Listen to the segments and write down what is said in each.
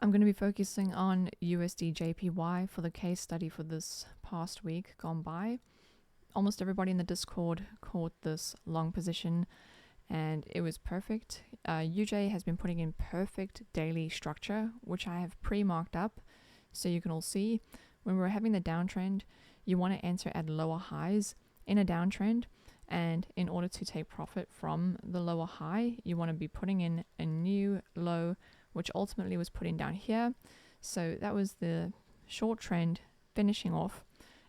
I'm going to be focusing on USD JPY for the case study for this past week gone by. Almost everybody in the Discord caught this long position and it was perfect. UJ has been putting in perfect daily structure, which I have pre-marked up so you can all see. When we're having the downtrend, you want to enter at lower highs in a downtrend, and in order to take profit from the lower high, you want to be putting in a new low, which ultimately was put in down here. So that was the short trend finishing off.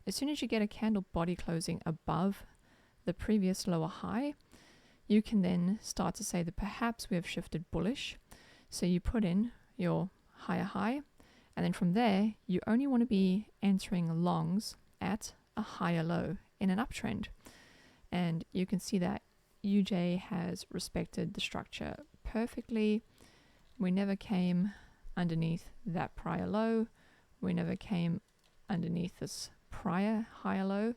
As soon as you get a candle body closing above the previous lower high, you can then start to say that perhaps we have shifted bullish. So you put in your higher high, and then from there, you only want to be entering longs at a higher low in an uptrend. And you can see that UJ has respected the structure perfectly. We never came underneath that prior low. We never came underneath this prior higher low.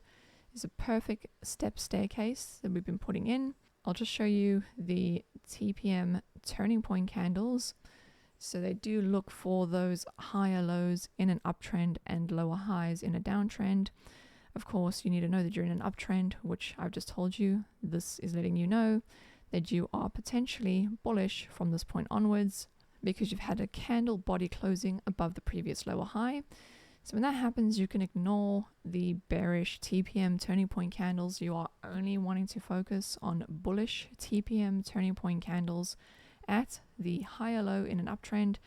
It's a perfect step staircase that we've been putting in. I'll just show you the TPM turning point candles. So they do look for those higher lows in an uptrend and lower highs in a downtrend. Of course, you need to know that you're in an uptrend, which I've just told you. This is letting you know that you are potentially bullish from this point onwards because you've had a candle body closing above the previous lower high. So when that happens, you can ignore the bearish TPM turning point candles. You are only wanting to focus on bullish TPM turning point candles at the higher low in an uptrend,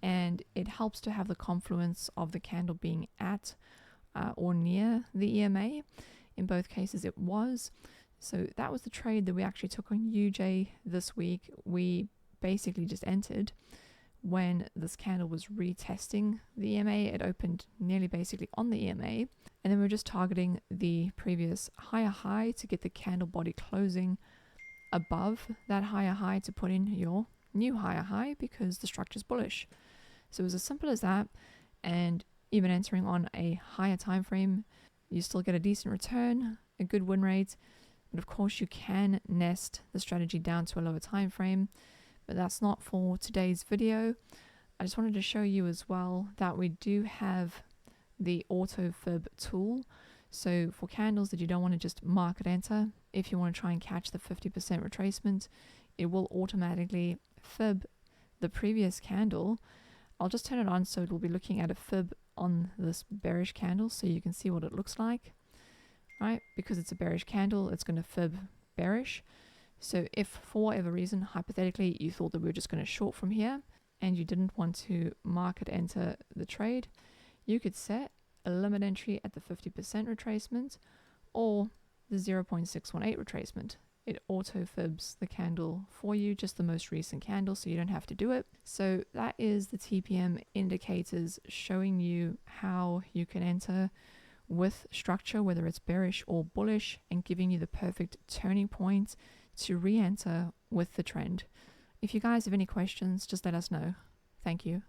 and it helps to have the confluence of the candle being at or near the EMA. In both cases it was. So that was the trade that we actually took on UJ this week. We basically just entered when this candle was retesting the EMA. It opened nearly basically on the EMA, and then we're just targeting the previous higher high to get the candle body closing above that higher high to put in your new higher high because the structure is bullish. So it was as simple as that, and even entering on a higher time frame, you still get a decent return, a good win rate. But of course you can nest the strategy down to a lower time frame, but that's not for today's video. I just wanted to show you as well that we do have the auto fib tool. So for candles that you don't want to just market enter, if you want to try and catch the 50% retracement, it will automatically fib the previous candle. I'll just turn it on so it will be looking at a fib on this bearish candle so you can see what it looks like, right? Because it's a bearish candle, it's going to fib bearish. So if for whatever reason, hypothetically, you thought that we were just going to short from here and you didn't want to market enter the trade, you could set a limit entry at the 50% retracement or the 0.618 retracement. It auto fibs the candle for you, just the most recent candle, so you don't have to do it. So that is the TPM indicators showing you how you can enter with structure, whether it's bearish or bullish, and giving you the perfect turning point to re-enter with the trend. If you guys have any questions, just let us know. Thank you.